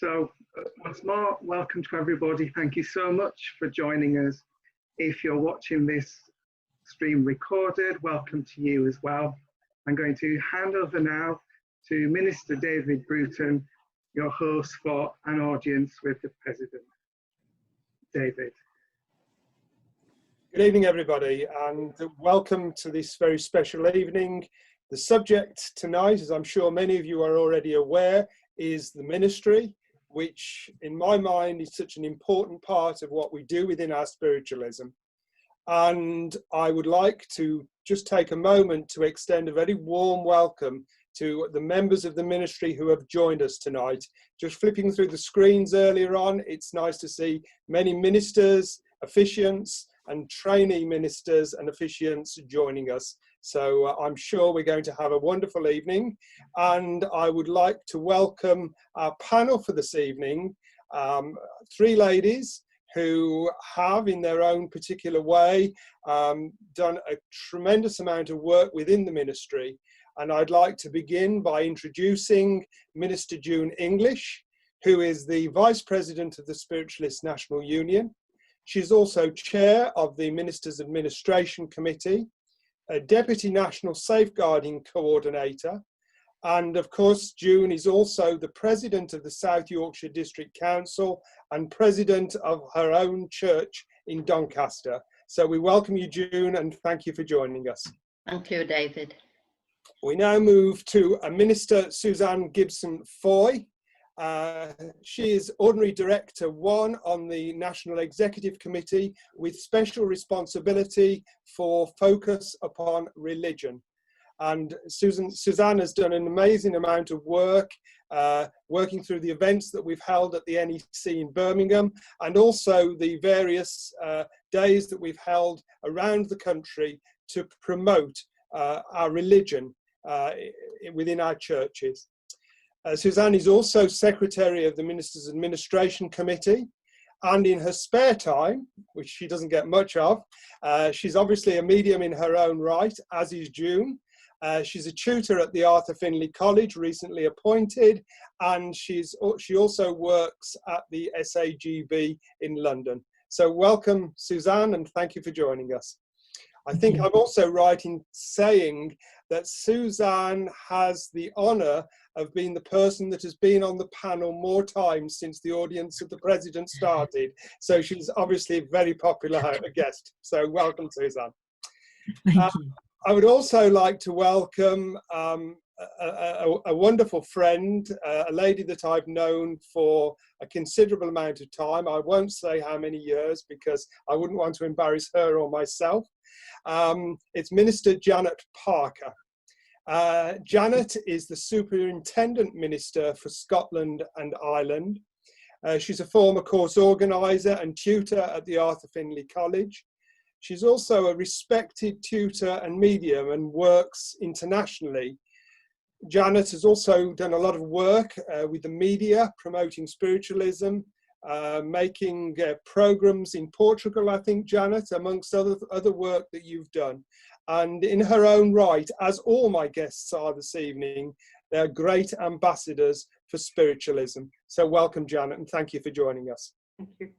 So once more, welcome to everybody. Thank you so much for joining us. If you're watching this stream recorded, welcome to you as well. I'm going to hand over now to Minister David Bruton, your host for An Audience with the President. David. Good evening, everybody, and welcome to this very special evening. The subject tonight, as I'm sure many of you are already aware, is the ministry, which in my mind is such an important part of what we do within our spiritualism. And I would like to just take a moment to extend a very warm welcome to the members of the ministry who have joined us tonight. Just flipping through the screens earlier on, it's nice to see many ministers, officiants, and trainee ministers and officiants joining us. So I'm sure we're going to have a wonderful evening, and I would like to welcome our panel for this evening, three ladies who have in their own particular way done a tremendous amount of work within the ministry. And I'd like to begin by introducing Minister June English, who is the Vice President of the Spiritualist National Union. She's also Chair of the Ministers' Administration Committee, a Deputy National Safeguarding Coordinator, and of course June is also the President of the South Yorkshire District Council and President of her own church in Doncaster. So we welcome you, June, and thank you for joining us. Thank you, David. We now move to Minister Suzanne Gibson Boy. She is Ordinary Director 1 on the National Executive Committee with special responsibility for focus upon religion. And Suzanne has done an amazing amount of work working through the events that we've held at the NEC in Birmingham, and also the various days that we've held around the country to promote our religion within our churches. Suzanne is also Secretary of the Ministers' Administration Committee, and in her spare time, which she doesn't get much of, she's obviously a medium in her own right, as is June. She's a tutor at the Arthur Findlay College, recently appointed, and she also works at the SAGB in London. So welcome, Suzanne, and thank you for joining us. I think I'm also right in saying that Suzanne has the honour of being the person that has been on the panel more times since the Audience of the President started. So she's obviously a very popular guest. So welcome, Suzanne. Thank you. I would also like to welcome a wonderful friend, a lady that I've known for a considerable amount of time. I won't say how many years because I wouldn't want to embarrass her or myself. It's Minister Janet Parker. Janet is the Superintendent Minister for Scotland and Ireland. She's a former course organiser and tutor at the Arthur Findlay College. She's also a respected tutor and medium and works internationally. Janet has also done a lot of work with the media, promoting spiritualism, making programs in Portugal, I think, Janet, amongst other work that you've done. And in her own right, as all my guests are this evening, they're great ambassadors for spiritualism. So welcome, Janet, and thank you for joining us. Thank you.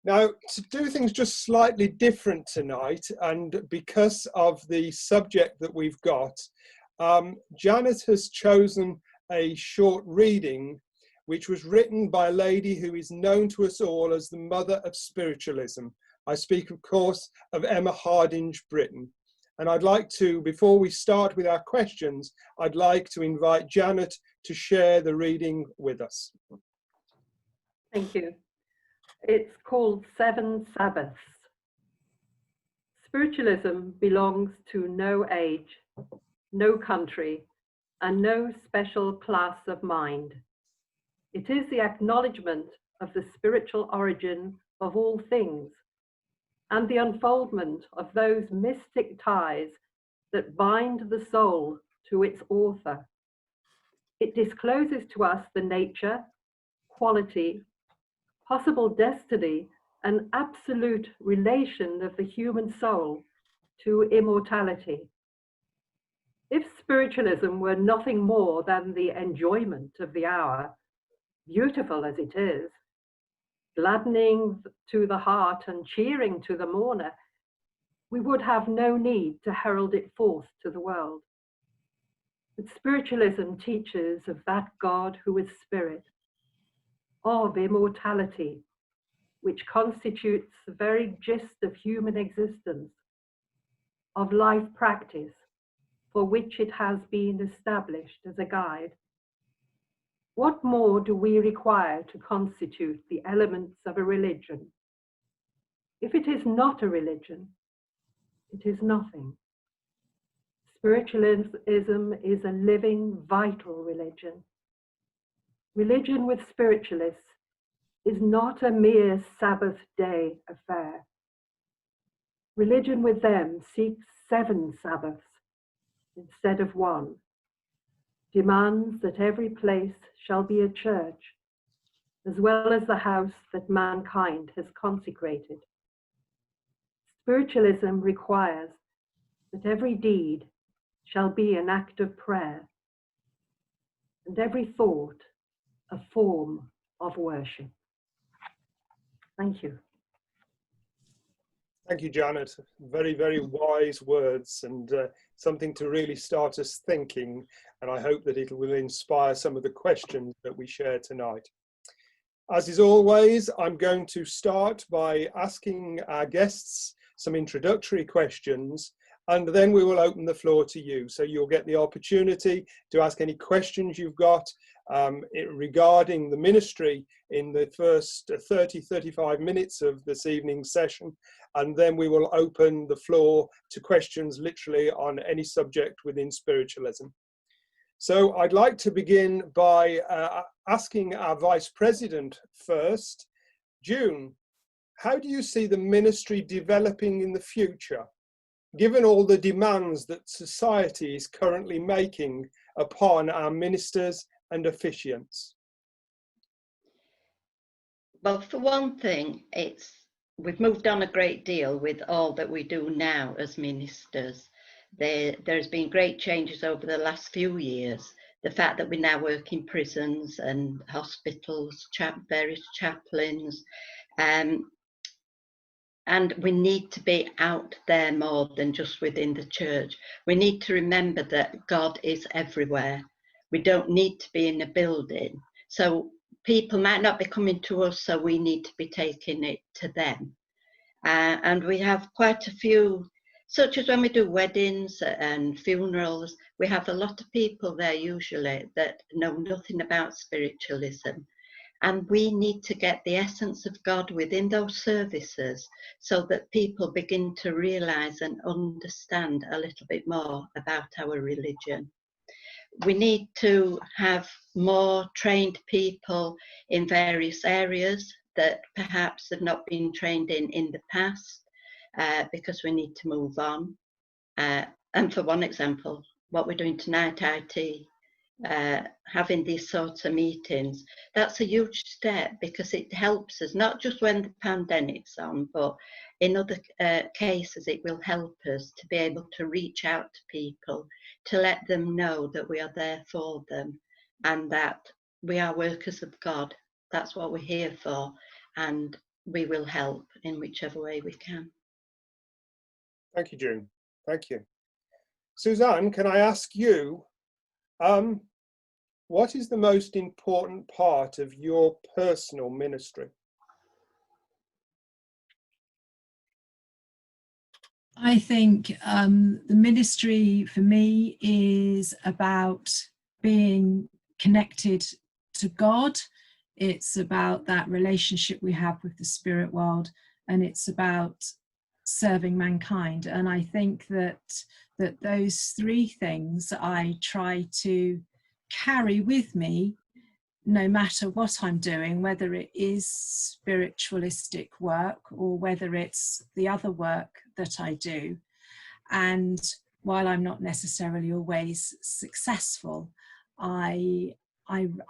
Now, to do things just slightly different tonight, and because of the subject that we've got, Janet has chosen a short reading which was written by a lady who is known to us all as the mother of spiritualism. I speak, of course, of Emma Hardinge Britten. And I'd like to, before we start with our questions, I'd like to invite Janet to share the reading with us. Thank you. It's called 7 Sabbaths. Spiritualism belongs to no age, no country, and no special class of mind. It is the acknowledgement of the spiritual origin of all things and the unfoldment of those mystic ties that bind the soul to its author. It discloses to us the nature, quality, possible destiny, and absolute relation of the human soul to immortality. If spiritualism were nothing more than the enjoyment of the hour, beautiful as it is, gladdening to the heart and cheering to the mourner, we would have no need to herald it forth to the world. But spiritualism teaches of that God who is spirit, of immortality, which constitutes the very gist of human existence, of life practice, for which it has been established as a guide. What more do we require to constitute the elements of a religion? If it is not a religion, it is nothing. Spiritualism is a living, vital religion. Religion with spiritualists is not a mere Sabbath day affair. Religion with them seeks 7 Sabbaths instead of 1, demands that every place shall be a church, as well as the house that mankind has consecrated. Spiritualism requires that every deed shall be an act of prayer, and every thought a form of worship. Thank you. Thank you, Janet. Very, very wise words, and something to really start us thinking. And I hope that it will inspire some of the questions that we share tonight. As is always, I'm going to start by asking our guests some introductory questions, and then we will open the floor to you. So you'll get the opportunity to ask any questions you've got regarding the ministry in the first 30-35 minutes of this evening's session, and then we will open the floor to questions literally on any subject within spiritualism. So I'd like to begin by asking our Vice President first. June, how do you see the ministry developing in the future, given all the demands that society is currently making upon our ministers and officiants? Well, for one thing, we've moved on a great deal with all that we do now as ministers. There's been great changes over the last few years. The fact that we now work in prisons and hospitals, various chaplains, and we need to be out there more than just within the church. We need to remember that God is everywhere. We don't need to be in a building. So people might not be coming to us, so we need to be taking it to them. And we have quite a few, such as when we do weddings and funerals, we have a lot of people there usually that know nothing about spiritualism. And we need to get the essence of God within those services so that people begin to realize and understand a little bit more about our religion. We need to have more trained people in various areas that perhaps have not been trained in the past, because we need to move on. And for one example, what we're doing tonight, IT, having these sorts of meetings, that's a huge step, because it helps us, not just when the pandemic's on, but in other cases it will help us to be able to reach out to people, to let them know that we are there for them and that we are workers of God. That's what we're here for, and we will help in whichever way we can. Thank you, June. Thank you. Suzanne, can I ask you, what is the most important part of your personal ministry? I think the ministry for me is about being connected to God. It's about that relationship we have with the spirit world, and it's about serving mankind. And I think that those 3 things I try to carry with me no matter what I'm doing, whether it is spiritualistic work or whether it's the other work that I do. And while I'm not necessarily always successful, I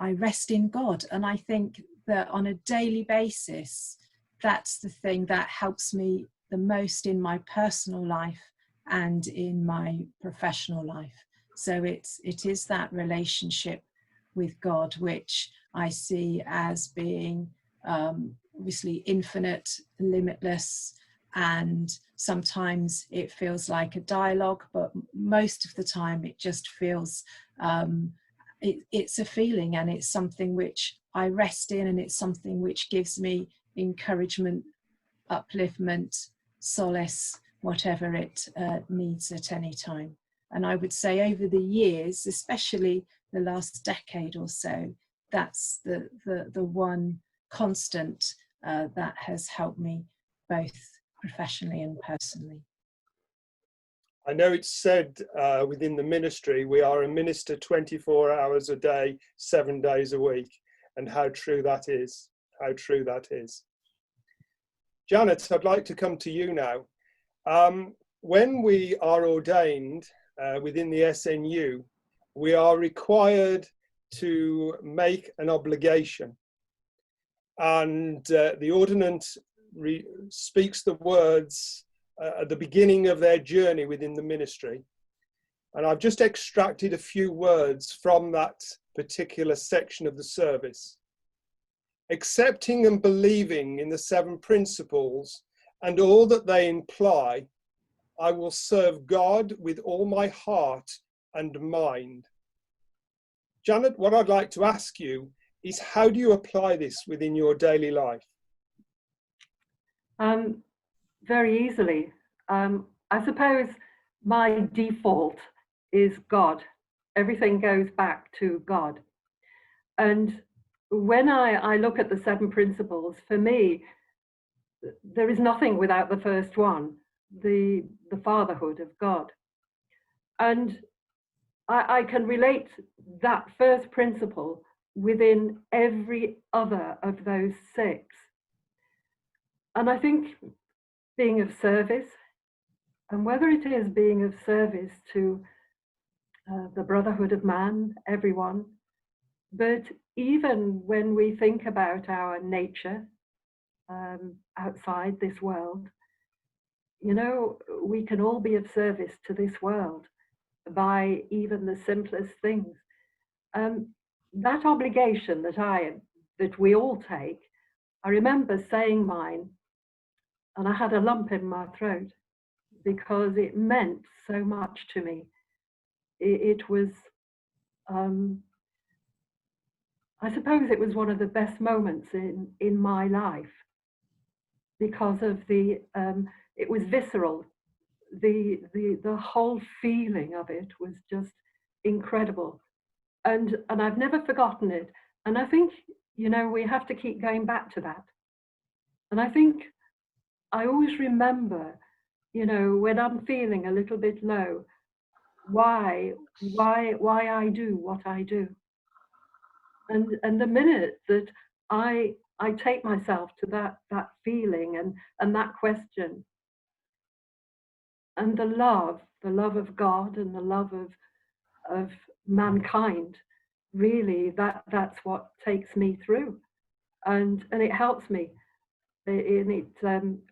rest in God. And I think that on a daily basis, that's the thing that helps me the most in my personal life and in my professional life. So it is that relationship with God, which I see as being obviously infinite, limitless, and sometimes it feels like a dialogue, but most of the time it just feels it's a feeling, and it's something which I rest in, and it's something which gives me encouragement, upliftment, solace, whatever it needs at any time. And I would say over the years, especially the last decade or so, that's the one constant that has helped me both professionally and personally. I know it's said within the ministry, we are a minister 24 hours a day, 7 days a week, and how true that is, how true that is. Janet, I'd like to come to you now. When we are ordained within the SNU, we are required to make an obligation. And the ordinance speaks the words at the beginning of their journey within the ministry. And I've just extracted a few words from that particular section of the service. Accepting and believing in the 7 principles and all that they imply, I will serve God with all my heart and mind. Janet, what I'd like to ask you is, how do you apply this within your daily life? Very easily. I suppose my default is God. Everything goes back to God. And when I look at the 7 principles, for me, there is nothing without the first one, the fatherhood of God. And I can relate that first principle within every other of those 6. And I think being of service, and whether it is being of service to the brotherhood of man, everyone, but even when we think about our nature outside this world, you know, we can all be of service to this world by even the simplest things. That obligation that we all take, I remember saying mine, and I had a lump in my throat because it meant so much to me. It was, I suppose it was one of the best moments in my life because of it was visceral. The whole feeling of it was just incredible. And I've never forgotten it. And I think, you know, we have to keep going back to that. And I think I always remember, you know, when I'm feeling a little bit low, why I do what I do. And the minute that I take myself to that feeling and that question, and the love of God and the love of mankind, really, that's what takes me through, and it helps me. I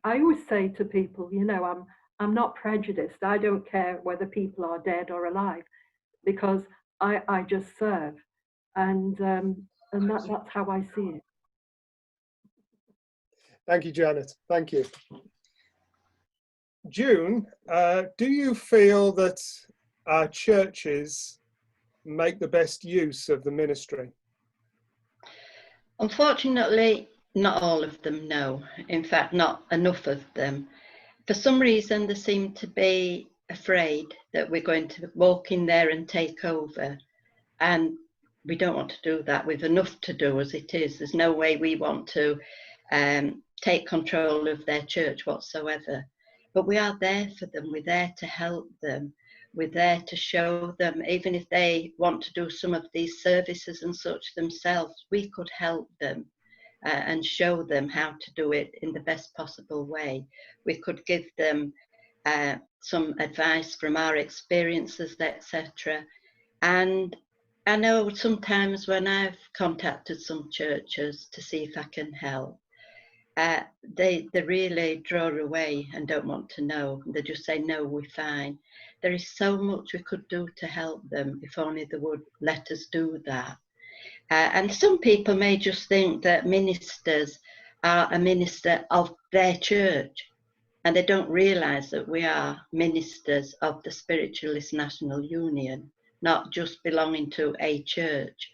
always say to people, you know, I'm not prejudiced. I don't care whether people are dead or alive, because I just serve, and that's how I see it. Thank you, Janet. Thank you. June, do you feel that our churches make the best use of the ministry? Unfortunately, not all of them, no. In fact, not enough of them. For some reason, they seem to be afraid that we're going to walk in there and take over. And we don't want to do that. We've enough to do as it is. There's no way we want to take control of their church whatsoever. But we are there for them. We're there to help them. We're there to show them, even if they want to do some of these services and such themselves, we could help them and show them how to do it in the best possible way. We could give them some advice from our experiences, etc. And I know sometimes when I've contacted some churches to see if I can help, they really draw away and don't want to know. They just say, no, we're fine. There is so much we could do to help them if only they would let us do that. And some people may just think that ministers are a minister of their church, and they don't realise that we are ministers of the Spiritualist National Union, not just belonging to a church.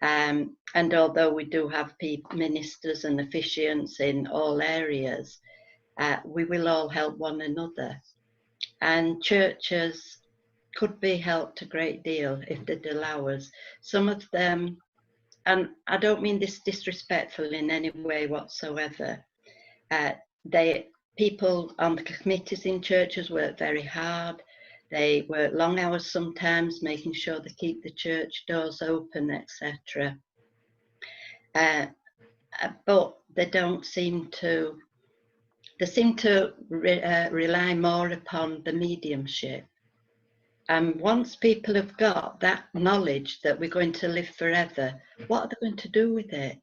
And although we do have ministers and officiants in all areas, we will all help one another. And churches could be helped a great deal if they'd allow us. Some of them, and I don't mean this disrespectful in any way whatsoever, people on the committees in churches work very hard. They work long hours sometimes, making sure they keep the church doors open, etc. But they don't seem to. They seem to rely more upon the mediumship. And once people have got that knowledge that we're going to live forever, what are they going to do with it?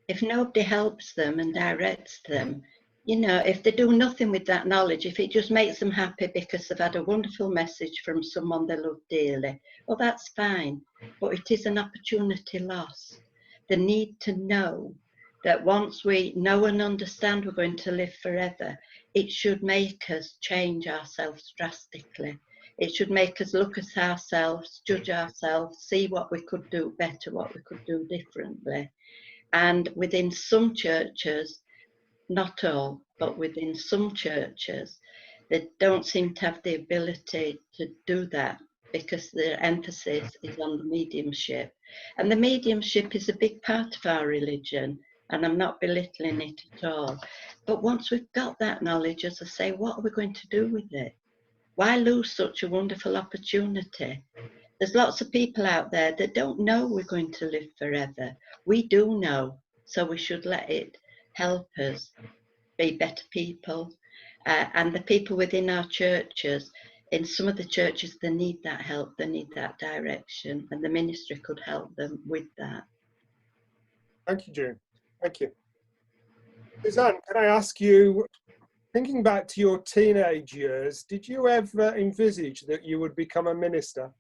If nobody helps them and directs them, you know, if they do nothing with that knowledge, if it just makes them happy because they've had a wonderful message from someone they love dearly, well, that's fine. But it is an opportunity lost. They need to know that once we know and understand we're going to live forever, it should make us change ourselves drastically. It should make us look at ourselves, judge ourselves, see what we could do better, what we could do differently. And within some churches, not all, but within some churches, they don't seem to have the ability to do that because their emphasis is on the mediumship. And the mediumship is a big part of our religion, and I'm not belittling it at all. But once we've got that knowledge, as I say, what are we going to do with it? Why lose such a wonderful opportunity? There's lots of people out there that don't know we're going to live forever. We do know, so we should let it help us be better people. And the people within our churches, in some of the churches, they need that help, they need that direction, and the ministry could help them with that. Thank you, June. Thank you. Suzanne, can I ask you, thinking back to your teenage years, did you ever envisage that you would become a minister?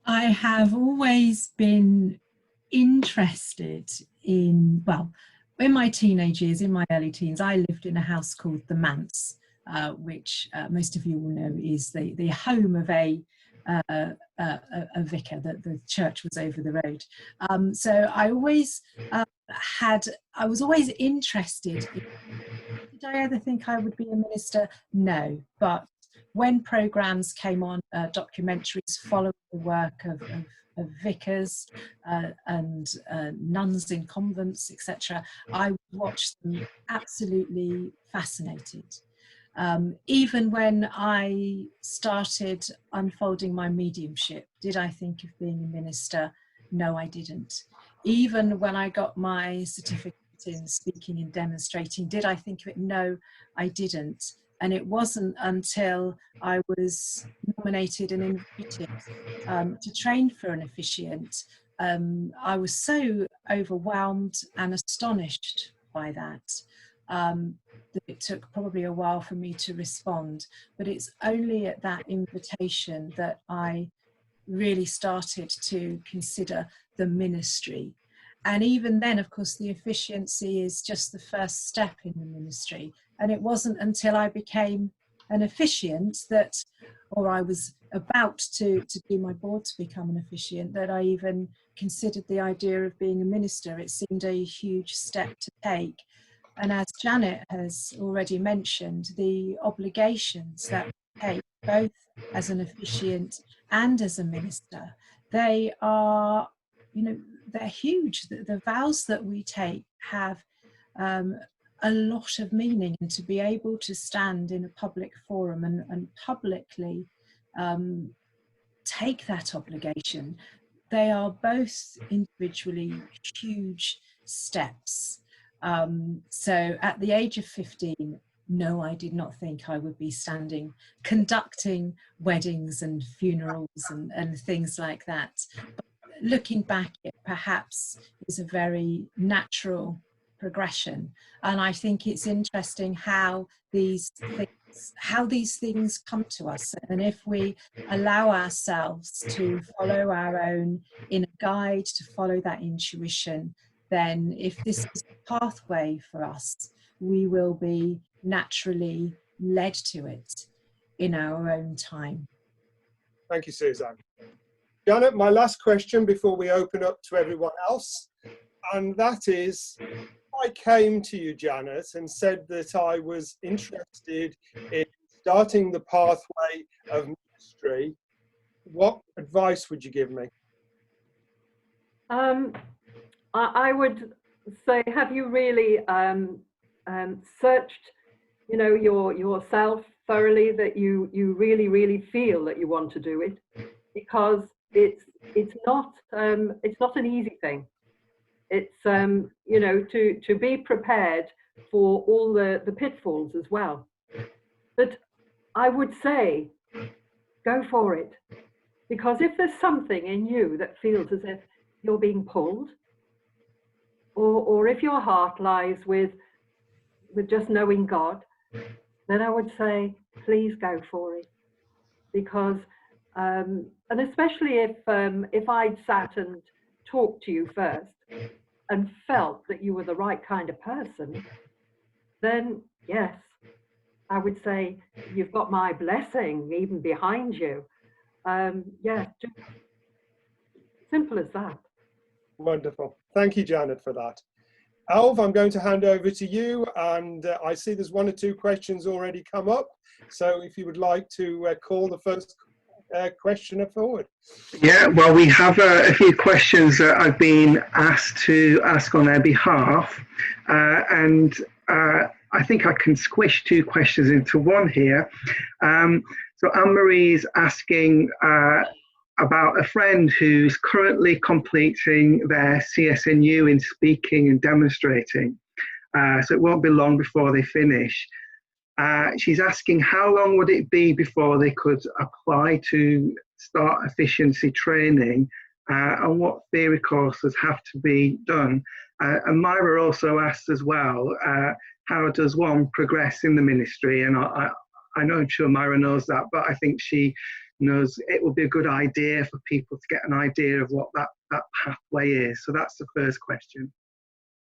I have always been interested in, well, in my teenage years, in my early teens, I lived in a house called the Manse, which most of you will know is the home of a vicar, that the church was over the road. So I always I was always interested in, did I ever think I would be a minister? No, but when programs came on, documentaries following the work of vicars and nuns in convents, etc., I watched them absolutely fascinated. Even when I started unfolding my mediumship, did I think of being a minister? No, I didn't. Even when I got my certificate in speaking and demonstrating, did I think of it? No, I didn't. And it wasn't until I was nominated and invited to train for an officiant, I was so overwhelmed and astonished by that, that it took probably a while for me to respond. But it's only at that invitation that I really started to consider the ministry. And even then, of course, the officiancy is just the first step in the ministry. And it wasn't until I became an officiant that, or I was about to do my board to become an officiant, that I even considered the idea of being a minister. It seemed a huge step to take. And as Janet has already mentioned, the obligations that we take, both as an officiant and as a minister, they are, you know, they're huge. The vows that we take have a lot of meaning, and to be able to stand in a public forum and publicly take that obligation, they are both individually huge steps. So at the age of 15, no, I did not think I would be standing conducting weddings and funerals and things like that. But looking back, it perhaps is a very natural progression. And I think it's interesting how these things how these things come to us. And if we allow ourselves to follow our own inner guide, to follow that intuition, then if this is a pathway for us, we will be naturally led to it in our own time. Thank you, Suzanne. Janet, my last question before we open up to everyone else, and that is, I came to you, Janet, and said that I was interested in starting the pathway of ministry. What advice would you give me? I would say, have you really searched, you know, yourself thoroughly, that you really feel that you want to do it? Because it's not an easy thing. It's you know, to be prepared for all the pitfalls as well. But I would say, go for it, because if there's something in you that feels as if you're being pulled, or if your heart lies with just knowing God, then I would say, please go for it. Because and especially if I'd sat and talked to you first and felt that you were the right kind of person, then yes, I would say you've got my blessing even behind you. Yeah, just simple as that. Wonderful. Thank you, Janet, for that. Alv, I'm going to hand over to you, and I see there's 1 or 2 questions already come up. So if you would like to call the first questioner forward. Yeah, well, we have a few questions that I've been asked to ask on their behalf, and I think I can squish 2 questions into one here. So Anne-Marie's asking about a friend who's currently completing their CSNU in speaking and demonstrating. So it won't be long before they finish. She's asking how long would it be before they could apply to start efficiency training, and what theory courses have to be done. And Myra also asked as well, how does one progress in the ministry? And I know, I'm sure Myra knows that, but I think she knows it would be a good idea for people to get an idea of what that pathway is. So that's the first question.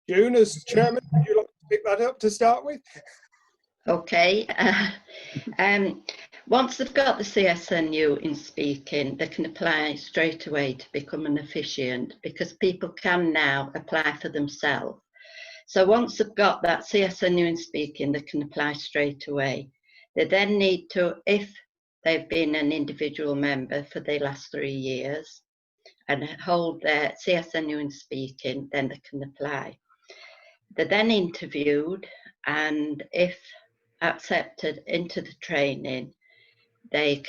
June, as chairman, would you like to pick that up to start with? Okay. Once they've got the CSNU in speaking, they can apply straight away to become an officiant, because people can now apply for themselves. So once they've got that CSNU in speaking, they can apply straight away. They then need to, if they've been an individual member for the last 3 years and hold their CSNU in speaking, then they can apply. They're then interviewed, and if accepted into the training, they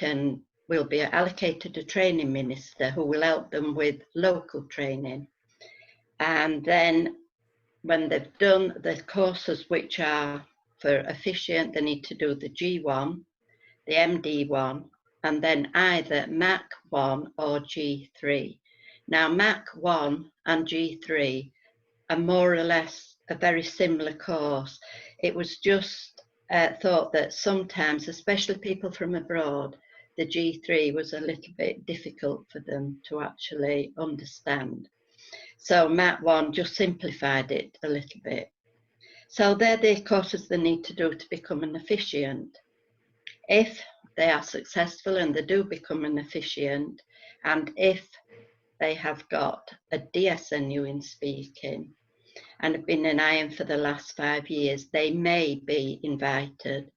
will be allocated a training minister who will help them with local training. And then when they've done the courses which are for officiant, they need to do the G1, the MD1, and then either MAC 1 or G3. Now MAC 1 and G3 are more or less a very similar course. It was just thought that sometimes, especially people from abroad, the G3 was a little bit difficult for them to actually understand. So MAC 1 just simplified it a little bit. So they're the courses they need to do to become an officiant. If they are successful and they do become an officiant, and if they have got a DSNU in speaking and have been an IM for the last 5 years, they may be invited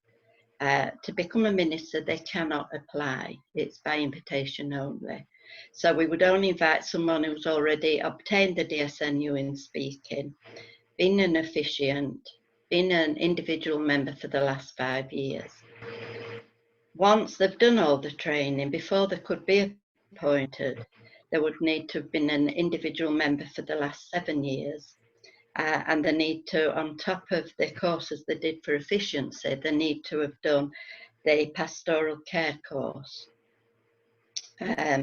to become a minister. They cannot apply. It's by invitation only. So we would only invite someone who's already obtained the DSNU in speaking, been an officiant, been an individual member for the last 5 years. Once they've done all the training, before they could be appointed, they would need to have been an individual member for the last 7 years. And they need to, on top of the courses they did for efficiency, they need to have done the pastoral care course,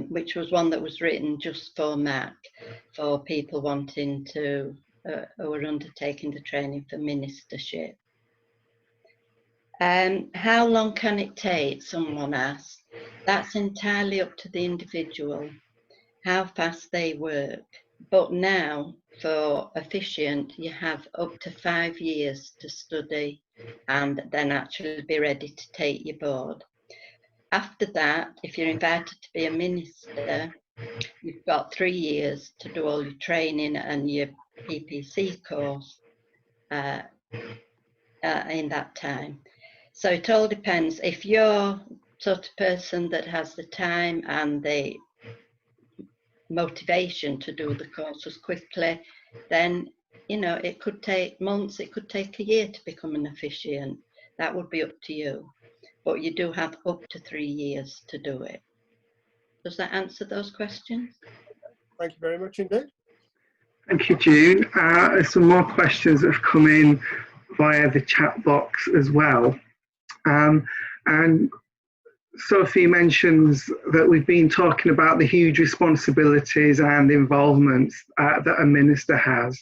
which was one that was written just for MAC, for people wanting to, who are undertaking the training for ministership. How long can it take, someone asked. That's entirely up to the individual, how fast they work. But now, for Officiant, you have up to 5 years to study and then actually be ready to take your board. After that, if you're invited to be a minister, you've got 3 years to do all your training and your PPC course in that time. So it all depends. If you're sort of person that has the time and the motivation to do the courses quickly, then, you know, it could take months, it could take a year to become an officiant. That would be up to you. But you do have up to 3 years to do it. Does that answer those questions? Thank you very much indeed. Thank you, June. Some more questions have come in via the chat box as well. And Sophie mentions that we've been talking about the huge responsibilities and involvements that a minister has.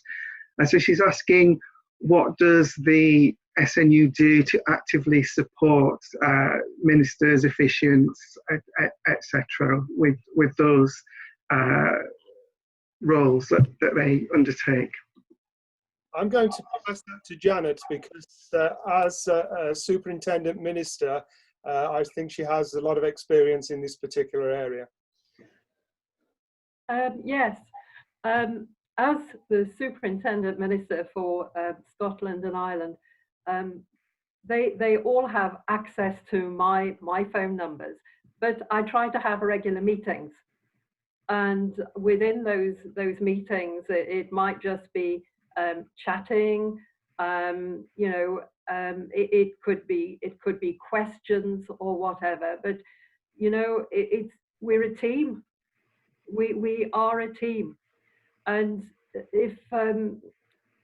And so she's asking, what does the SNU do to actively support ministers, officiants, etc., with those roles that they undertake? I'm going to pass that to Janet because as a superintendent minister, I think she has a lot of experience in this particular area. Yes, as the superintendent minister for Scotland and Ireland, they all have access to my phone numbers, but I try to have regular meetings. And within those meetings, it might just be chatting. You know, it could be questions or whatever. But you know, we're a team. We are a team, and if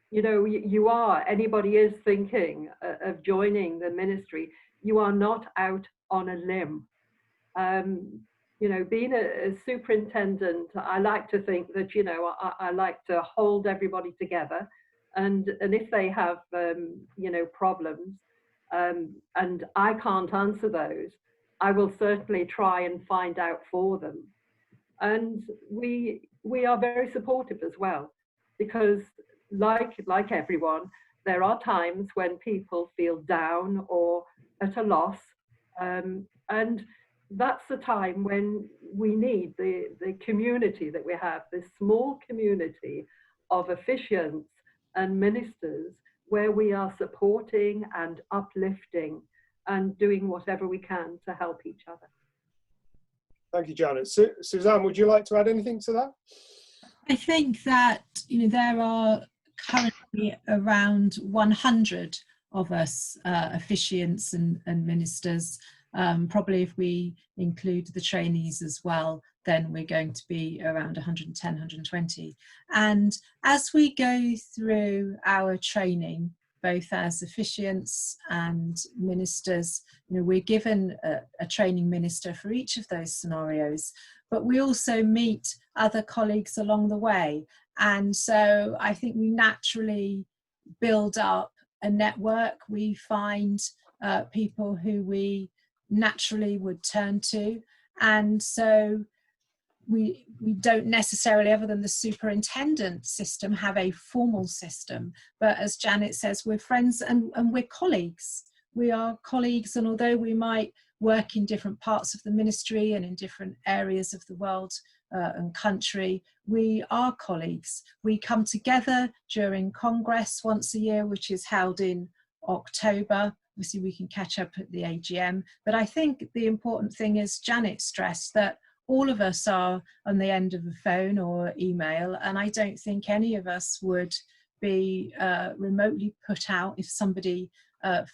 you know, anybody is thinking of joining the ministry, you are not out on a limb. You know, being a superintendent, I like to think that, you know, I like to hold everybody together, and if they have, you know, problems, and I can't answer those, I will certainly try and find out for them. And we are very supportive as well, because like everyone, there are times when people feel down or at a loss, and that's the time when we need the community that we have, this small community of officiants and ministers, where we are supporting and uplifting and doing whatever we can to help each other. Thank you, Janet. Suzanne, would you like to add anything to that? I think that, you know, there are currently around 100 of us officiants and ministers. Probably if we include the trainees as well, then we're going to be around 110, 120. And as we go through our training, both as officiants and ministers, you know, we're given a training minister for each of those scenarios, but we also meet other colleagues along the way. And so I think we naturally build up a network. We find people who we naturally would turn to. And so we don't necessarily, other than the superintendent system, have a formal system. But as Janet says, we're friends and we're colleagues. We are colleagues, and although we might work in different parts of the ministry and in different areas of the world and country, we are colleagues. We come together during Congress once a year, which is held in October. Obviously, we can catch up at the AGM. But I think the important thing is Janet stressed that all of us are on the end of a phone or email, and I don't think any of us would be remotely put out if somebody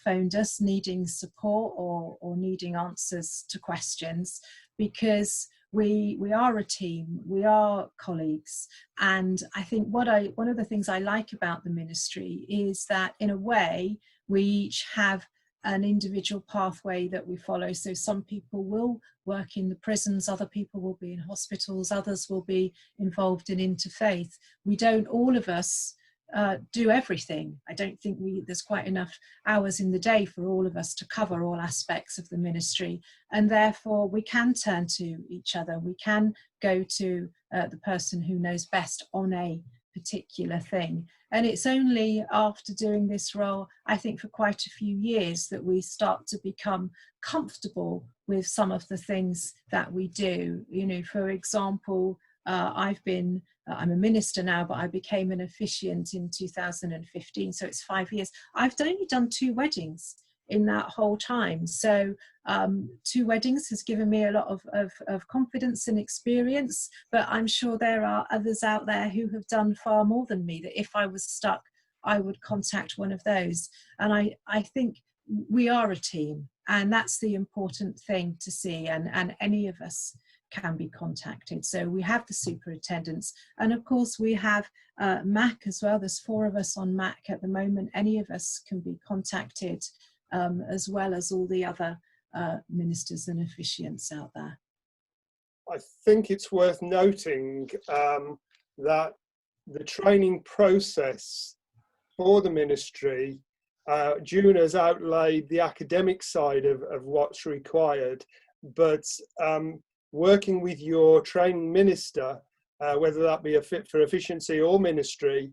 phoned us needing support or needing answers to questions, because we are a team, we are colleagues. And I think one of the things I like about the ministry is that, in a way, we each have an individual pathway that we follow. So some people will work in the prisons, other people will be in hospitals, others will be involved in interfaith. We don't all of us do everything. I don't think there's quite enough hours in the day for all of us to cover all aspects of the ministry, and therefore we can turn to each other. We can go to the person who knows best on a particular thing. And it's only after doing this role, I think for quite a few years, that we start to become comfortable with some of the things that we do. You know, for example, I'm a minister now, but I became an officiant in 2015, so it's 5 years. I've only done 2 weddings in that whole time. So 2 weddings has given me a lot of confidence and experience, but I'm sure there are others out there who have done far more than me, that if I was stuck, I would contact one of those. And I think we are a team, and that's the important thing to see, and any of us can be contacted. So we have the superintendents, and of course we have MAC as well. There's 4 of us on MAC at the moment. Any of us can be contacted, as well as all the other ministers and officiants out there. I think it's worth noting that the training process for the ministry, June has outlaid the academic side of what's required, but working with your training minister, whether that be a fit for efficiency or ministry,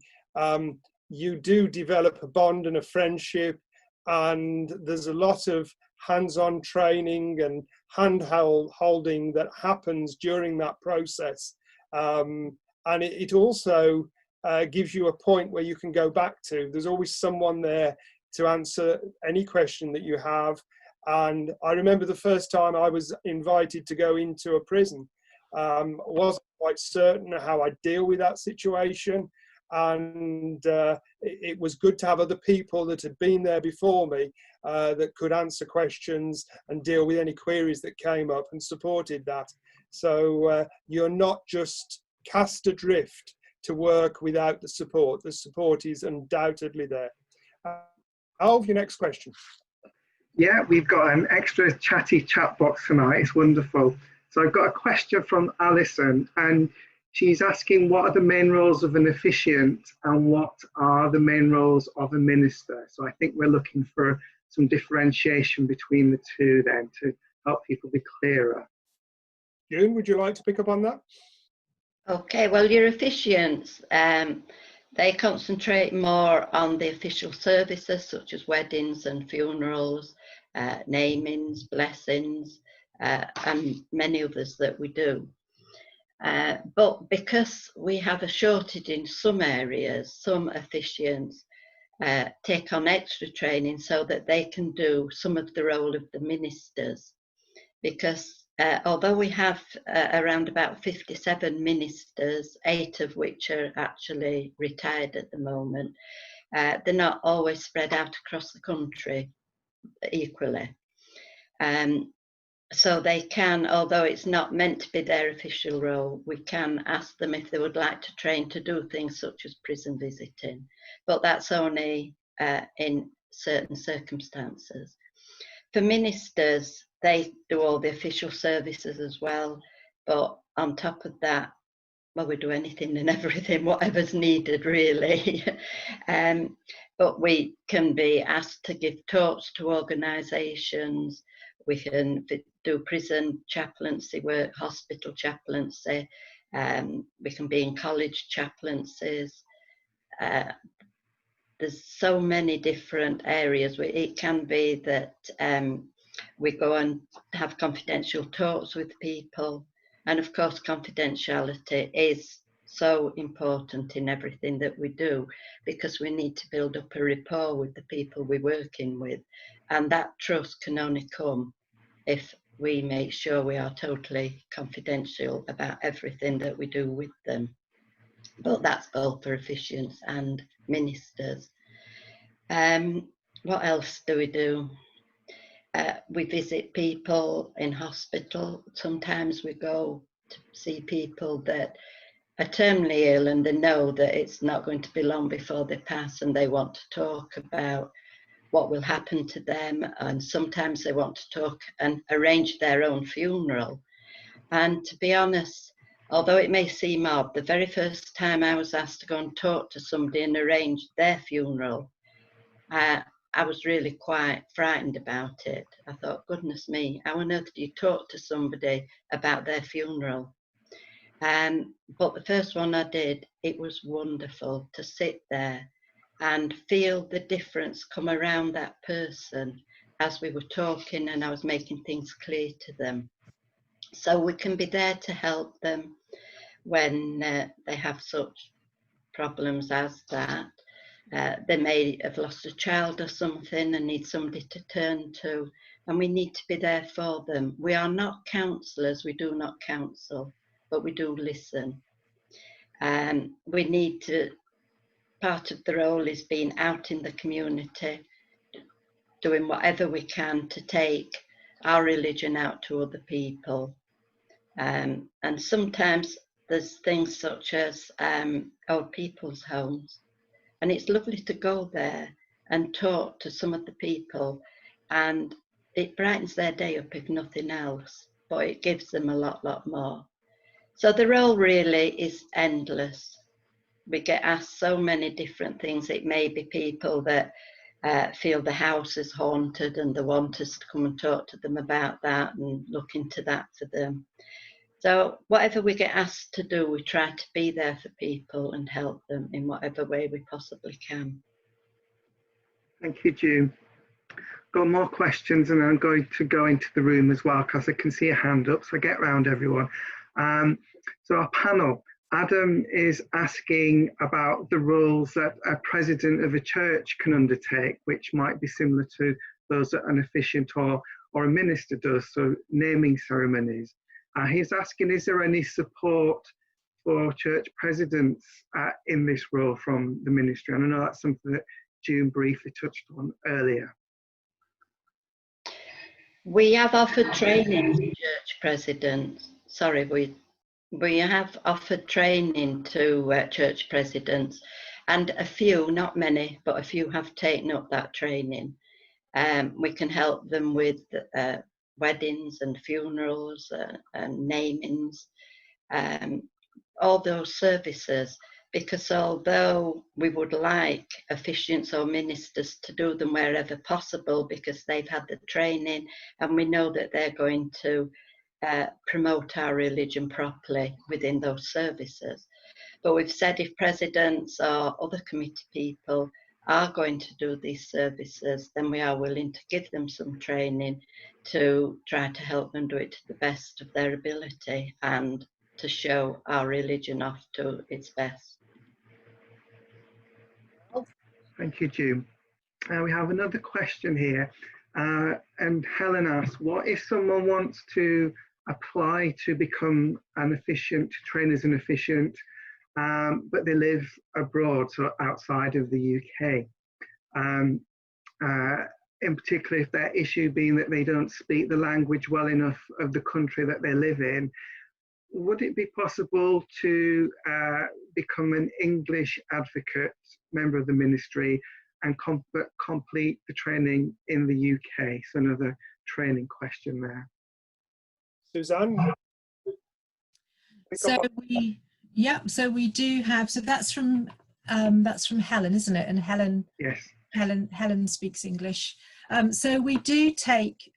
you do develop a bond and a friendship, and there's a lot of hands-on training and hand-holding that happens during that process. And it also gives you a point where you can go back to. There's always someone there to answer any question that you have. And I remember the first time I was invited to go into a prison. I wasn't quite certain how I'd deal with that situation. And it was good to have other people that had been there before me that could answer questions and deal with any queries that came up, and supported that. So you're not just cast adrift to work without the support. The support is undoubtedly there. Alv, your next question. Yeah, we've got an extra chatty chat box tonight. It's wonderful. So I've got a question from Alison, and she's asking, what are the main roles of an officiant and what are the main roles of a minister? So I think we're looking for some differentiation between the two then, to help people be clearer. June, would you like to pick up on that? Okay, well, your officiants, they concentrate more on the official services such as weddings and funerals, namings, blessings, and many others that we do. But because we have a shortage in some areas, some officiants take on extra training so that they can do some of the role of the ministers. Because although we have around about 57 ministers, 8 of which are actually retired at the moment, they're not always spread out across the country equally. So they can, although it's not meant to be their official role, we can ask them if they would like to train to do things such as prison visiting. But that's only in certain circumstances. For ministers, they do all the official services as well. But on top of that, well, we do anything and everything, whatever's needed, really. But we can be asked to give talks to organisations. We can do prison chaplaincy work, hospital chaplaincy. We can be in college chaplaincies. There's so many different areas. It can be that we go and have confidential talks with people. And of course, confidentiality is so important in everything that we do, because we need to build up a rapport with the people we're working with. And that trust can only come if we make sure we are totally confidential about everything that we do with them. But that's both for officiants and ministers. What else do we do? We visit people in hospital. Sometimes we go to see people that are terminally ill and they know that it's not going to be long before they pass, and they want to talk about what will happen to them, and sometimes they want to talk and arrange their own funeral. And to be honest, although it may seem odd, the very first time I was asked to go and talk to somebody and arrange their funeral, I was really quite frightened about it. I thought, goodness me, how on earth do you talk to somebody about their funeral? But the first one I did, it was wonderful to sit there and feel the difference come around that person as we were talking, and I was making things clear to them. So we can be there to help them when they have such problems as that. They may have lost a child or something and need somebody to turn to, and we need to be there for them. We are not counsellors, we do not counsel, but we do listen. We need to, part of the role is being out in the community, doing whatever we can to take our religion out to other people. And sometimes there's things such as old people's homes. And it's lovely to go there and talk to some of the people, and it brightens their day up if nothing else, but it gives them a lot more. So the role really is endless. We get asked so many different things. It may be people that feel the house is haunted and they want us to come and talk to them about that and look into that for them. So whatever we get asked to do, we try to be there for people and help them in whatever way we possibly can. Thank you, June. Got more questions, and I'm going to go into the room as well because I can see a hand up, so get round everyone. So our panel, Adam is asking about the roles that a president of a church can undertake, which might be similar to those that an officiant or a minister does, so naming ceremonies. He's asking, is there any support for church presidents in this role from the ministry? And I know that's something that June briefly touched on earlier. We have offered training to church presidents. Sorry, we have offered training to church presidents, and a few, not many, but a few have taken up that training. We can help them with weddings and funerals and namings, all those services, because although we would like officiants or ministers to do them wherever possible because they've had the training and we know that they're going to promote our religion properly within those services. But we've said if presidents or other committee people are going to do these services, then we are willing to give them some training to try to help them do it to the best of their ability and to show our religion off to its best. Thank you, June. We have another question here, and Helen asks, what if someone wants to apply to become an officiant, to train as an officiant, but they live abroad, so outside of the UK? In particular, if their issue being that they don't speak the language well enough of the country that they live in, would it be possible to become an English advocate, member of the ministry, and complete the training in the UK? So another training question there. Suzanne? So we do have, so that's from Helen, isn't it? And Helen, yes, Helen speaks English. So we do take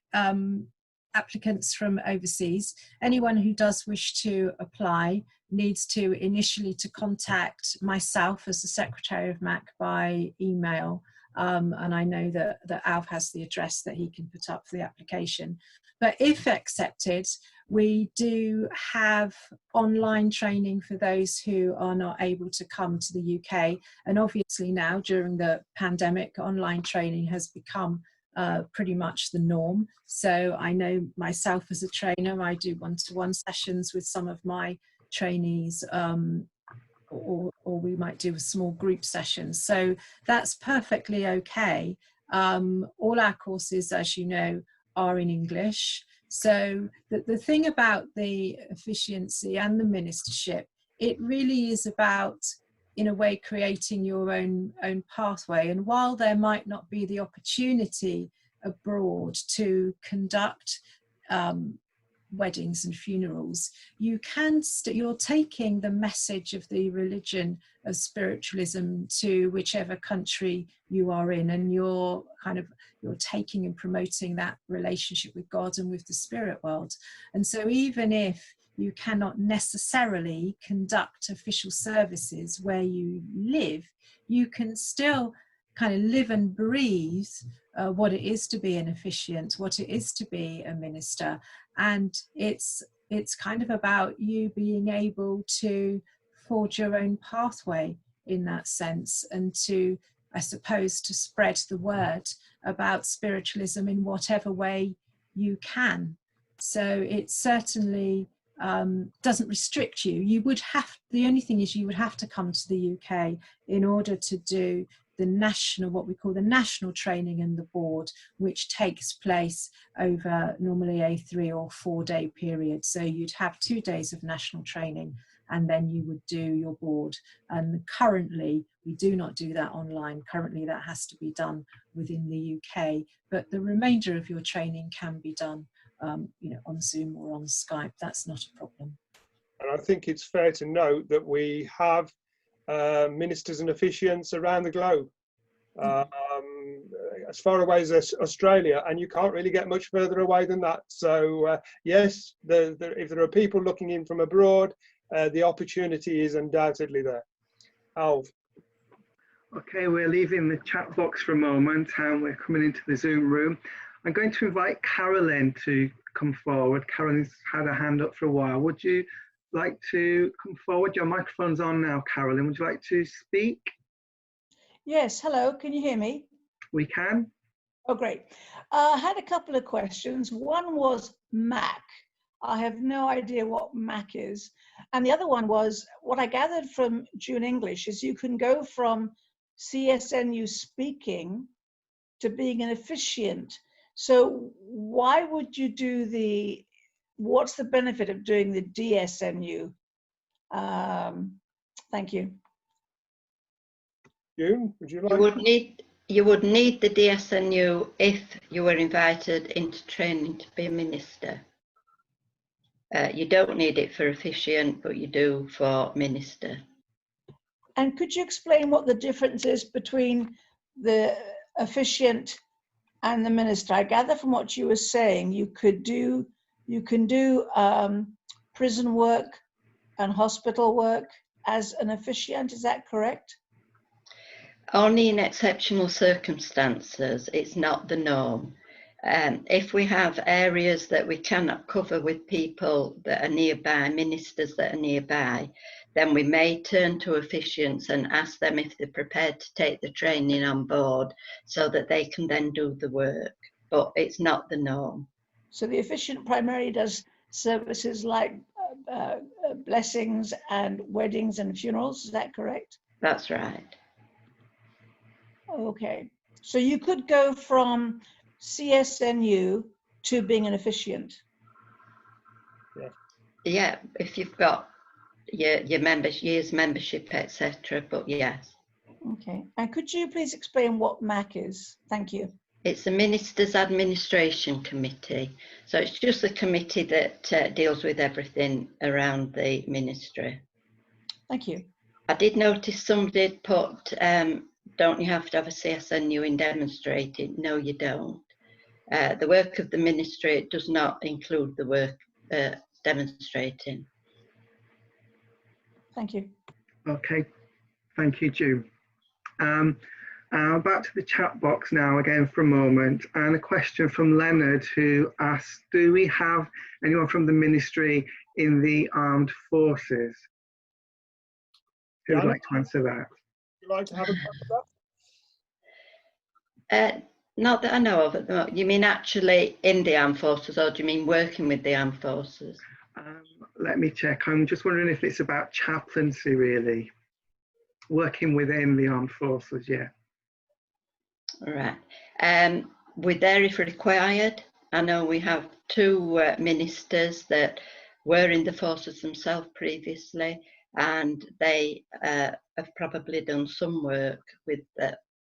applicants from overseas. Anyone who does wish to apply needs to initially to contact myself as the Secretary of MAC by email, and I know that Alf has the address that he can put up for the application. But if accepted, we do have online training for those who are not able to come to the UK, and obviously now during the pandemic, online training has become pretty much the norm. So I know myself as a trainer, I do one-to-one sessions with some of my trainees, or we might do a small group sessions. So that's perfectly okay. All our courses, as you know, are in English. So the thing about the officiancy and the ministership, it really is about, in a way, creating your own pathway. And while there might not be the opportunity abroad to conduct weddings and funerals, you can you're taking the message of the religion of spiritualism to whichever country you are in, and you're taking and promoting that relationship with God and with the spirit world. And so even if you cannot necessarily conduct official services where you live, you can still kind of live and breathe what it is to be an officiant, what it is to be a minister. And it's kind of about you being able to forge your own pathway in that sense, and to, I suppose, to spread the word about spiritualism in whatever way you can. So it certainly doesn't restrict you. The only thing is you would have to come to the UK in order to do the national, what we call the national training and the board, which takes place over normally a 3 or 4 day period. So you'd have 2 days of national training, and then you would do your board. And currently we do not do that online. Currently that has to be done within the UK, but the remainder of your training can be done on Zoom or on Skype. That's not a problem. And I think it's fair to note that we have ministers and officiants around the globe, as far away as Australia, and you can't really get much further away than that. So yes, if there are people looking in from abroad, the opportunity is undoubtedly there. Alv. Okay, we're leaving the chat box for a moment and we're coming into the Zoom room. I'm going to invite Carolyn to come forward. Carolyn's had her hand up for a while. Would you like to come forward? Your microphone's on now, Carolyn. Would you like to speak? Yes, hello, can you hear me? We can. Oh, great. I had a couple of questions. One was MAC. I have no idea what MAC is. And the other one was, what I gathered from June English is you can go from CSNU speaking to being an officiant. So why would you do what's the benefit of doing the DSNU? Thank you. June, would you like? You would need the DSNU if you were invited into training to be a minister. You don't need it for officiant, but you do for minister. And could you explain what the difference is between the officiant and the minister? I gather from what you were saying, you can do prison work and hospital work as an officiant. Is that correct? Only in exceptional circumstances. It's not the norm. If we have areas that we cannot cover with people that are nearby, ministers that are nearby, then we may turn to officiants and ask them if they're prepared to take the training on board so that they can then do the work. But it's not the norm. So the officiant primarily does services like blessings and weddings and funerals. Is that correct? That's right. Okay. So you could go from CSNU to being an officiant. Yeah, if you've got your year's membership, etc. But yes. Okay. And could you please explain what MAC is? Thank you. It's the Minister's Administration Committee. So it's just the committee that deals with everything around the ministry. Thank you. I did notice some did put, don't you have to have a CSNU in demonstrating? No, you don't. The work of the ministry does not include the work demonstrating. Thank you. Okay, thank you, June. Back to the chat box now again for a moment, and a question from Leonard, who asks, do we have anyone from the ministry in the armed forces? Who would like to answer that? Would you like to have a crack at that? Not that I know of at the moment. You mean actually in the armed forces, or do you mean working with the armed forces? Let me check. I'm just wondering if it's about chaplaincy, really. Working within the armed forces, yeah. All right. We're there if required. I know we have 2 ministers that were in the forces themselves previously, and they have probably done some work with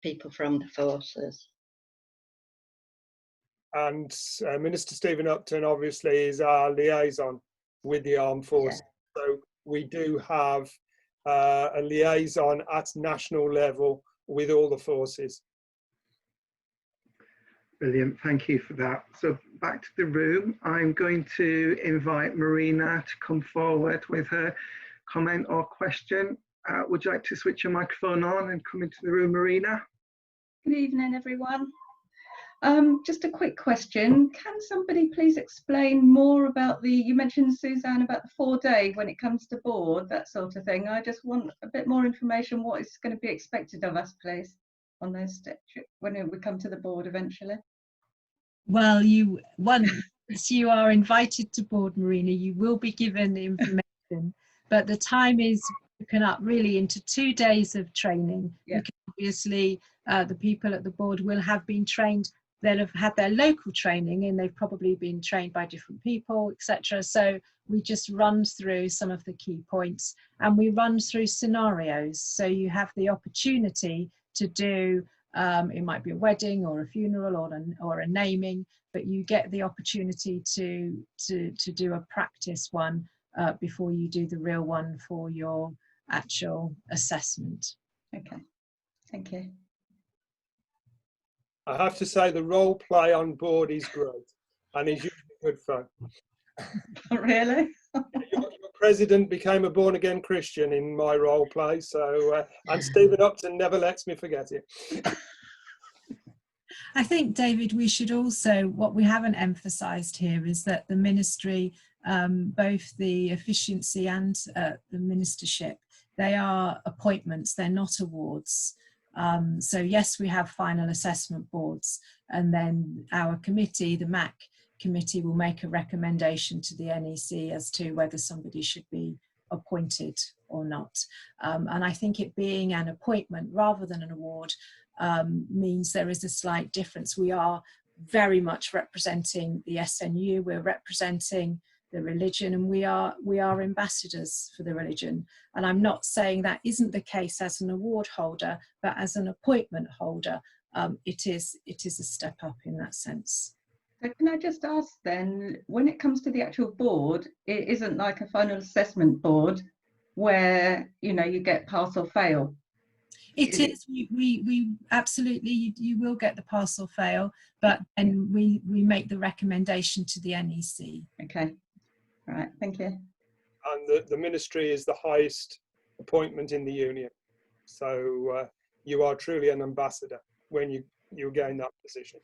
people from the forces. and Minister Stephen Upton obviously is our liaison with the armed forces. Yeah. So we do have a liaison at national level with all the forces. Brilliant, thank you for that. So back to the room, I'm going to invite Marina to come forward with her comment or question. Would you like to switch your microphone on and come into the room, Marina? Good evening, everyone. Just a quick question. Can somebody please explain more about you mentioned, Suzanne, about the 4-day when it comes to board, that sort of thing. I just want a bit more information what is going to be expected of us, please, on those steps when we come to the board eventually. Well, once you are invited to board, Marina, you will be given the information, but the time is broken up really into 2 days of training. Yeah. Because obviously the people at the board will have been trained. They'll have had their local training and they've probably been trained by different people, etc. So we just run through some of the key points and we run through scenarios. So you have the opportunity to do, it might be a wedding or a funeral or a naming, but you get the opportunity to do a practice one before you do the real one for your actual assessment. Okay, thank you. I have to say the role play on board is great and is usually good fun. Really? Your president became a born-again Christian in my role play, so and Stephen Upton never lets me forget it. I think, David, we should also, what we haven't emphasised here is that the ministry, both the efficiency and the ministership, they are appointments, they're not awards. So yes, we have final assessment boards, and then our committee, the MAC committee, will make a recommendation to the NEC as to whether somebody should be appointed or not. And I think it being an appointment rather than an award means there is a slight difference. We are very much representing the SNU, we're representing the religion, and we are ambassadors for the religion. And I'm not saying that isn't the case as an award holder, but as an appointment holder, it is a step up in that sense. So can I just ask then, when it comes to the actual board, it isn't like a final assessment board where, you know, you get pass or fail? It is. We absolutely, you will get the pass or fail, but then we make the recommendation to the NEC. Okay. All right, thank you. And the ministry is the highest appointment in the union. So you are truly an ambassador when you gain that position.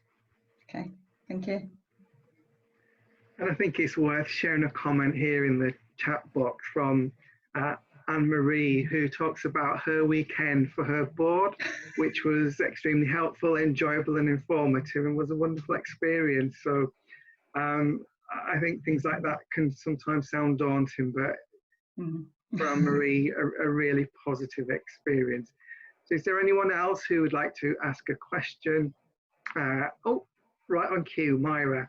Okay, thank you. And I think it's worth sharing a comment here in the chat box from Anne-Marie, who talks about her weekend for her board, which was extremely helpful, enjoyable and informative, and was a wonderful experience. So I think things like that can sometimes sound daunting, but for Anne-Marie, a really positive experience. So is there anyone else who would like to ask a question? Oh, right on cue, Myra.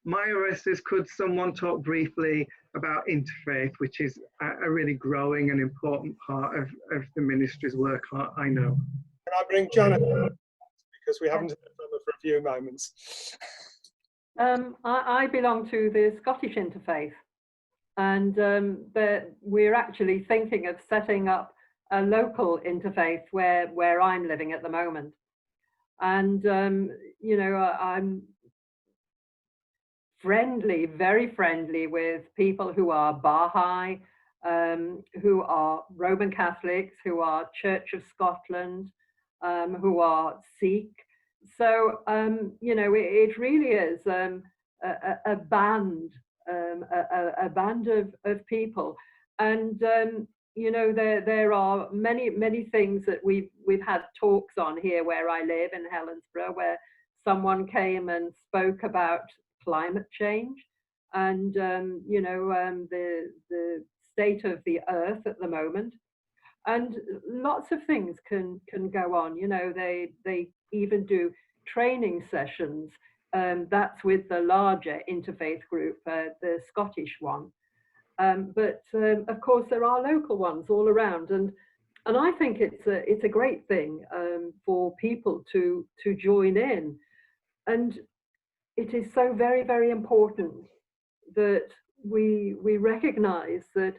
Myra says, could someone talk briefly about interfaith, which is a really growing and important part of the ministry's work, I know. Can I bring Janet, because we haven't heard from her for a few moments. I belong to the Scottish interfaith, and we're actually thinking of setting up a local interfaith where I'm living at the moment. And you know, I'm friendly, very friendly with people who are Baha'i, who are Roman Catholics, who are Church of Scotland, who are Sikh. So you know, it really is a band of people, and you know, there are many things that we've had talks on here where I live in Helensburgh, where someone came and spoke about climate change and you know, the state of the earth at the moment, and lots of things can go on. You know, they even do training sessions. That's with the larger interfaith group, the Scottish one. But of course there are local ones all around, and I think it's a great thing for people to join in. And it is so very, very important that we recognize that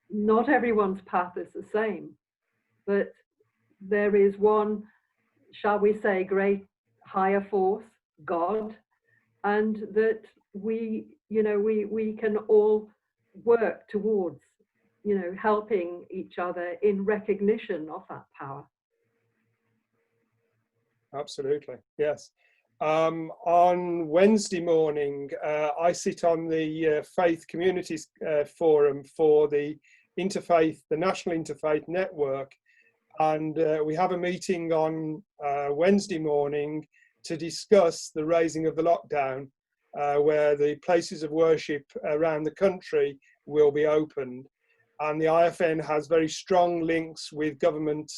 not everyone's path is the same, but there is one, shall we say, great higher force, God, and that we can all work towards, helping each other in recognition of that power. Absolutely, yes. On Wednesday morning, I sit on the Faith Communities Forum for the Interfaith, the National Interfaith Network, and we have a meeting on Wednesday morning to discuss the raising of the lockdown, where the places of worship around the country will be opened. And the IFN has very strong links with government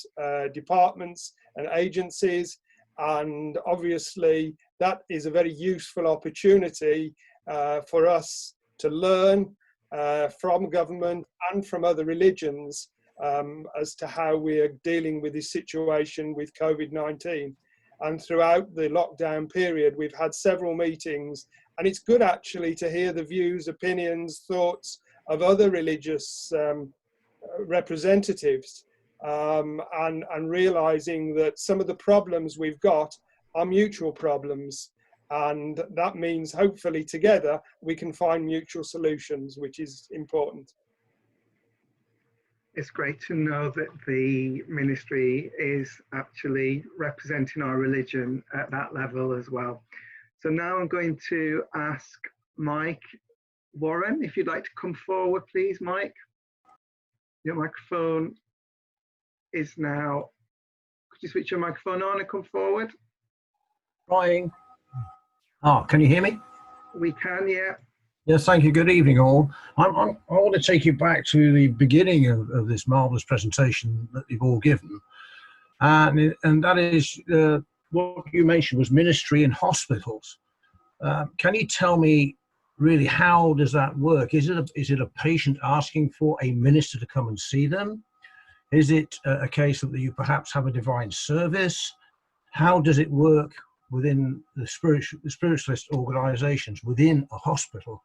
departments and agencies, and obviously that is a very useful opportunity for us to learn from government and from other religions as to how we are dealing with this situation with COVID-19. And throughout the lockdown period, we've had several meetings, and it's good actually to hear the views, opinions, thoughts of other religious representatives, and realizing that some of the problems we've got are mutual problems, and that means hopefully together we can find mutual solutions, which is important. It's great to know that the ministry is actually representing our religion at that level as well. So now I'm going to ask Mike Warren, if you'd like to come forward, please, Mike. Your microphone is now, could you switch your microphone on and come forward? Trying. Oh, can you hear me? We can, yeah. Yes, thank you. Good evening, all. I want to take you back to the beginning of this marvellous presentation that you've all given. And that is what you mentioned was ministry in hospitals. Can you tell me really how does that work? Is it a patient asking for a minister to come and see them? Is it a case that you perhaps have a divine service? How does it work within the spiritualist organisations within a hospital?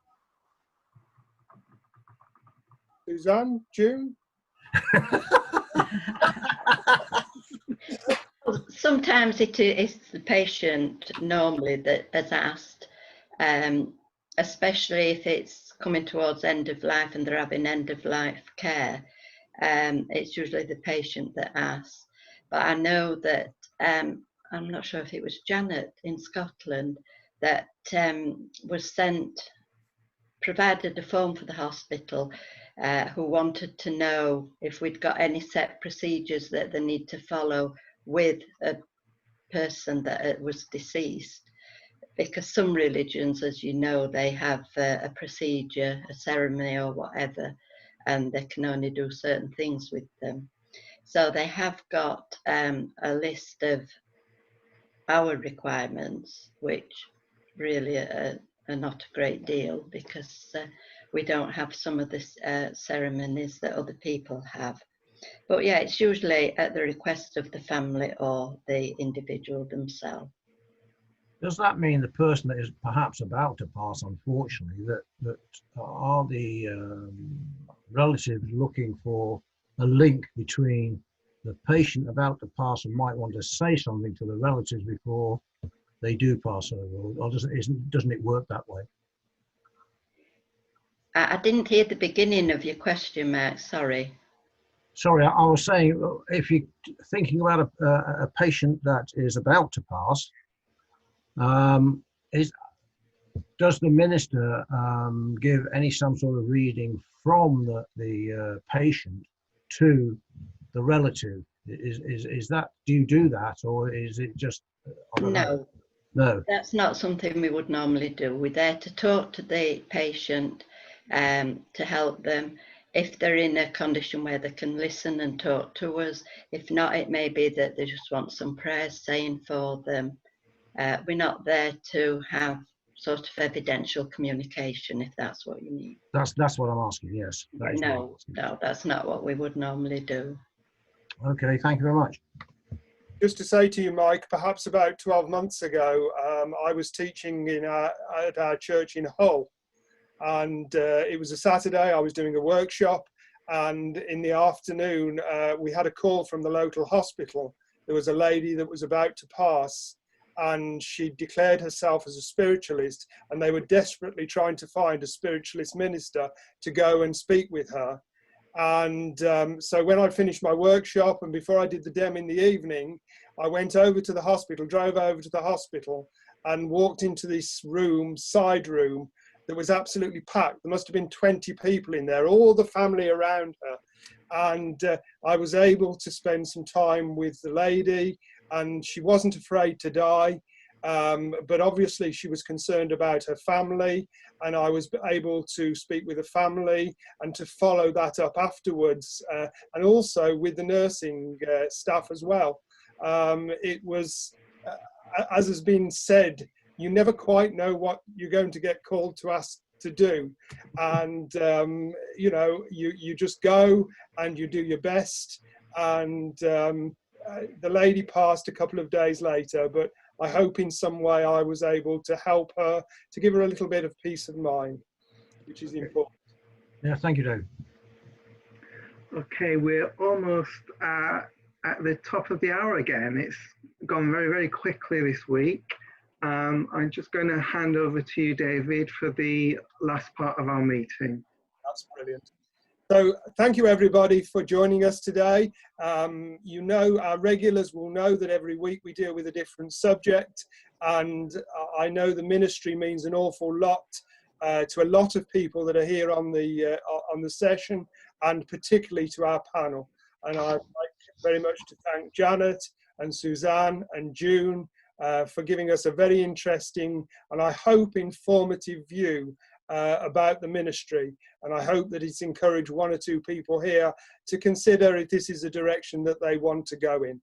Suzanne, June? Sometimes it is the patient normally that is asked, especially if it's coming towards end of life and they're having end of life care. It's usually the patient that asks. But I know that, I'm not sure if it was Janet in Scotland that provided a phone for the hospital, who wanted to know if we'd got any set procedures that they need to follow with a person that was deceased. Because some religions, as you know, they have a procedure, a ceremony or whatever, and they can only do certain things with them. So they have got a list of our requirements, which really are not a great deal, because we don't have some of the ceremonies that other people have. But yeah, it's usually at the request of the family or the individual themselves. Does that mean the person that is perhaps about to pass, unfortunately, that are the relatives looking for a link between the patient about to pass and might want to say something to the relatives before they do pass over, or doesn't it work that way? I didn't hear the beginning of your question, Mark, sorry. Sorry, I was saying, if you're thinking about a patient that is about to pass, does the minister give some sort of reading from the patient to the relative? Is that, do you do that, or is it just? No. No. That's not something we would normally do. We're there to talk to the patient, to help them. If they're in a condition where they can listen and talk to us, if not, it may be that they just want some prayers saying for them. We're not there to have sort of evidential communication, if that's what you need. That's what I'm asking, yes. No, that's not what we would normally do. Okay, thank you very much. just to say to you, Mike, perhaps about 12 months ago, I was teaching at our church in Hull, and it was a Saturday. I was doing a workshop, and in the afternoon, we had a call from the local hospital. There was a lady that was about to pass, and she declared herself as a spiritualist, and they were desperately trying to find a spiritualist minister to go and speak with her. And so when I finished my workshop and before I did the dem in the evening, I went over to the hospital, drove over to the hospital and walked into this room, side room, that was absolutely packed. There must have been 20 people in there, all the family around her. And I was able to spend some time with the lady, and she wasn't afraid to die. But obviously she was concerned about her family, and I was able to speak with the family and to follow that up afterwards, and also with the nursing staff as well. It was, as has been said, you never quite know what you're going to get called to ask to do, and you know, you just go and you do your best. And the lady passed a couple of days later, but I hope in some way I was able to help her, to give her a little bit of peace of mind, which is important. Yeah, thank you, Dave. Okay, we're almost at the top of the hour again. It's gone very, very quickly this week. I'm just going to hand over to you, David, for the last part of our meeting. That's brilliant. So thank you everybody for joining us today. You know, our regulars will know that every week we deal with a different subject, and I know the ministry means an awful lot to a lot of people that are here on the session, and particularly to our panel. And I'd like very much to thank Janet and Suzanne and June for giving us a very interesting and I hope informative view about the ministry, and I hope that it's encouraged one or two people here to consider if this is a direction that they want to go in.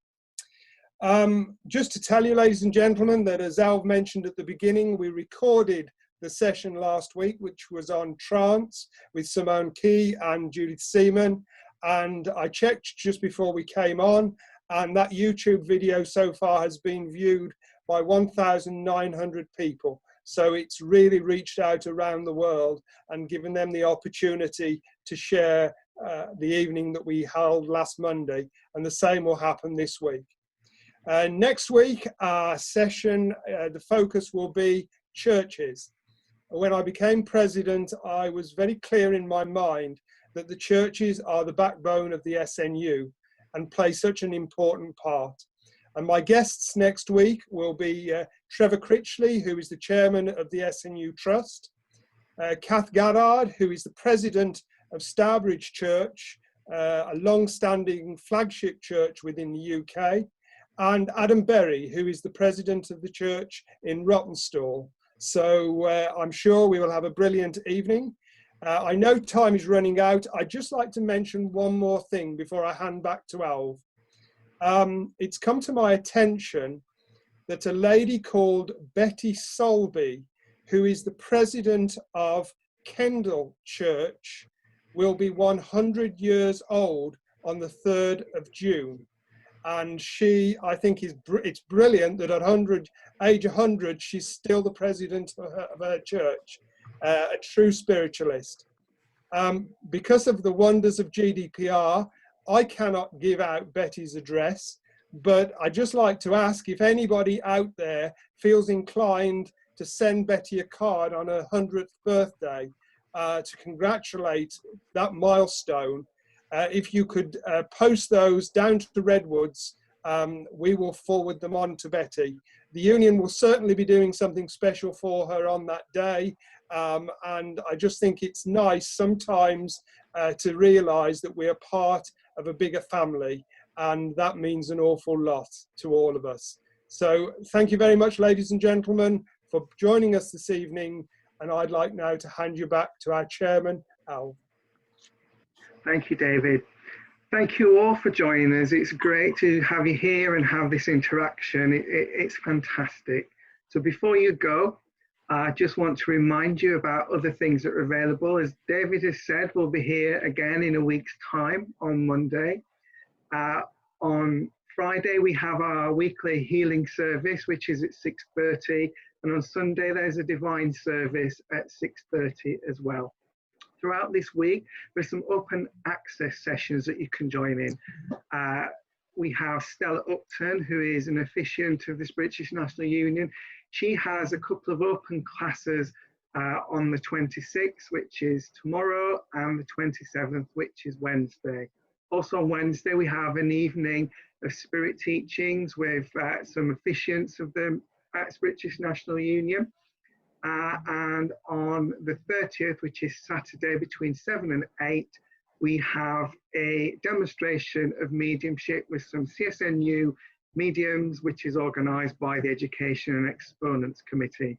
Just to tell you, ladies and gentlemen, that as Alv mentioned at the beginning, we recorded the session last week, which was on trance with Simone Key and Judith Seaman, and I checked just before we came on, and that YouTube video so far has been viewed by 1,900 people. So it's really reached out around the world and given them the opportunity to share the evening that we held last Monday, and the same will happen this week. Next week, our session, the focus will be churches. When I became president, I was very clear in my mind that the churches are the backbone of the SNU and play such an important part. And my guests next week will be Trevor Critchley, who is the chairman of the SNU Trust, Kath Garrard, who is the president of Stourbridge Church, a long-standing flagship church within the UK, and Adam Berry, who is the president of the church in Rawtenstall. So I'm sure we will have a brilliant evening. I know time is running out. I'd just like to mention one more thing before I hand back to Alv. It's come to my attention that a lady called Betty Solby, who is the president of Kendal Church, will be 100 years old on the 3rd of June. And she, I think it's brilliant that at age 100, she's still the president of her church, a true spiritualist. Because of the wonders of GDPR, I cannot give out Betty's address, but I'd just like to ask if anybody out there feels inclined to send Betty a card on her 100th birthday to congratulate that milestone. If you could post those down to Redwoods, we will forward them on to Betty. The union will certainly be doing something special for her on that day, and I just think it's nice sometimes to realise that we are part of a bigger family, and that means an awful lot to all of us. So thank you very much, ladies and gentlemen, for joining us this evening, and I'd like now to hand you back to our chairman, Al. Thank you, David. Thank you all for joining us. It's great to have you here and have this interaction. It's fantastic. So before you go, I just want to remind you about other things that are available. As David has said, we'll be here again in a week's time on Monday. On Friday, we have our weekly healing service, which is at 6:30. And on Sunday, there's a divine service at 6:30 as well. Throughout this week, there's some open access sessions that you can join in. We have Stella Upton, who is an officiant of the Spiritualist National Union. She has a couple of open classes on the 26th, which is tomorrow, and the 27th, which is Wednesday. Also on Wednesday, we have an evening of spirit teachings with some officiants of the Spiritualist National Union. And on the 30th, which is Saturday, between 7 and 8, we have a demonstration of mediumship with some CSNU mediums, which is organised by the Education and Exponents Committee.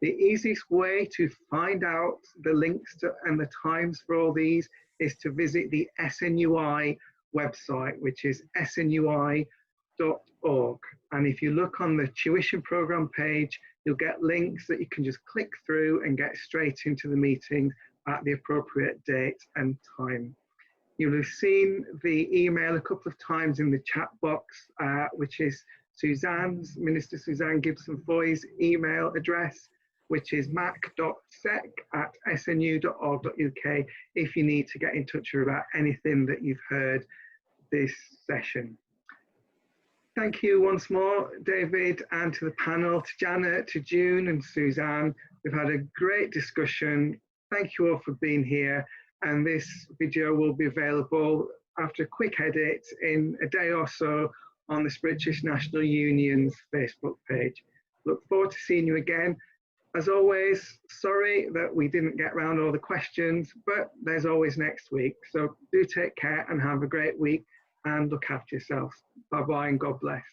The easiest way to find out the links to, and the times for all these is to visit the SNUI website, which is snui.org. And if you look on the tuition programme page, you'll get links that you can just click through and get straight into the meeting at the appropriate date and time. You'll have seen the email a couple of times in the chat box, which is Minister Suzanne Gibson Boy's email address, which is mac.sec@snu.org.uk if you need to get in touch with her about anything that you've heard this session. Thank you once more, David, and to the panel, to Janet, to June and Suzanne. We've had a great discussion. Thank you all for being here. And this video will be available after a quick edit in a day or so on the Spiritualist National Union's Facebook page. Look forward to seeing you again. As always, sorry that we didn't get around all the questions, but there's always next week. So do take care and have a great week and look after yourselves. Bye-bye and God bless.